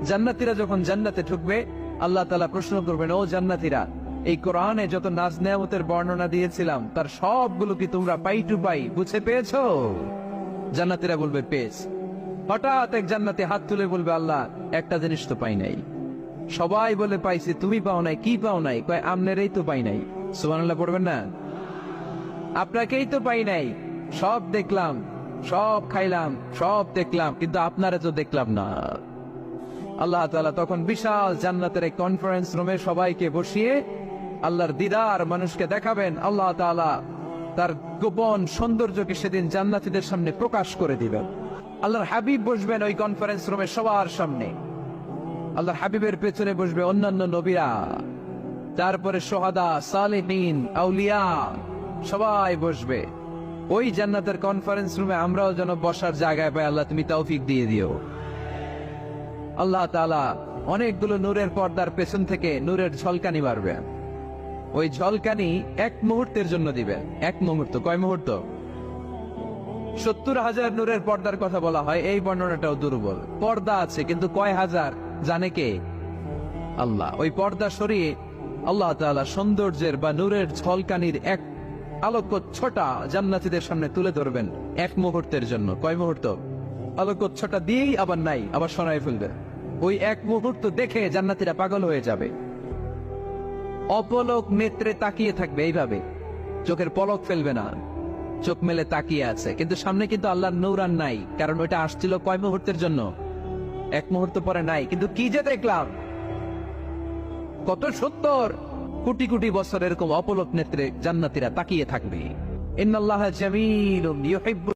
জান্নাতীরা যখন জান্নাতে ঢুকবে, আল্লাহ তাআলা প্রশ্ন করবেন, ও জান্নাতীরা, এই কোরআনে যত নাজ নেয়ামতের বর্ণনা দিয়েছিলাম তার সবগুলো কি তোমরা পাই টু পাই বুঝে পেয়েছো? জান্নাতীরা বলবে পেয়েছি। হঠাৎ এক জান্নাতে হাত তুলে বলবে, আল্লাহ একটা জিনিস তো পাই নাই। সবাই বলে পাইছি, তুমি পাও নাই, কি পাও নাই? কয় আমনেরই তো পাই নাই। সুবহানাল্লাহ পড়বেন না? আপনাকেই তো পাই নাই, সব দেখলাম, সব খাইলাম, সব দেখলাম, কিন্তু আপনারা তো দেখলাম না। আল্লাহ তাআলা তখন বিশাল জান্নাতের এক কনফারেন্স রুমে সবাইকে বসিয়ে আল্লাহর দিদার মানুষকে দেখাবেন। আল্লাহ তাআলা তার গোপন সৌন্দর্যকে সেদিন জান্নাতীদের সামনে প্রকাশ করে দিবেন। আল্লাহর হাবিব বসবেন ওই কনফারেন্স রুমে সবার সামনে। আল্লাহর হাবিবের পেছনে বসবে অন্যান্য নবীরা, তারপরে সোহাদা, সালেহিন, আউলিয়া সবাই বসবে। ওই জান্নাতের কনফারেন্স রুমে আমরাও যেন বসার জায়গায় পাই, আল্লাহ তুমি তৌফিক দিয়ে দিও। আল্লাহ তাআলা অনেকগুলো নূরের পর্দার পেছন থেকে নূরের ঝলকানি মারবে। ওই ঝলকানি এক মুহূর্তের জন্য দিবেন। এক মুহূর্ত, কয় মুহূর্ত? 70,000 নূরের পর্দার কথা বলা হয়, এই বর্ণনাটাও দুর্বল। পর্দা আছে কিন্তু কয় হাজার জানে কে? আল্লাহ। ওই পর্দা সরিয়ে আল্লাহ তাআলা সৌন্দর্যের বা নূরের ঝলকানির এক আলোকচ্ছটা জান্নাতীদের সামনে তুলে ধরবেন এক মুহূর্তের জন্য। কয় মুহূর্ত? আলোকচ্ছটা দিয়েই আবার নাই, আবার সরাই ফেলবে। ওই এক মুহূর্ত দেখে জান্নাতীরা পাগল হয়ে যাবে, অপলক নেত্রে তাকিয়ে থাকবে, এইভাবে চোখের পলক ফেলবে না, চোখ মেলে তাকিয়ে আছে। কিন্তু সামনে কিন্তু আল্লাহর নূর আর নাই, কারণ ওইটা আসছিল কয় মুহূর্তের জন্য? এক মুহূর্ত পরে নাই। কিন্তু কি যে দেখলাম, কত 70 কোটি কোটি বছর এরকম অপলক নেত্রে জান্নাতীরা তাকিয়ে থাকবে। ইন্নাল্লাহা জামিলুন ইউহিব্বুল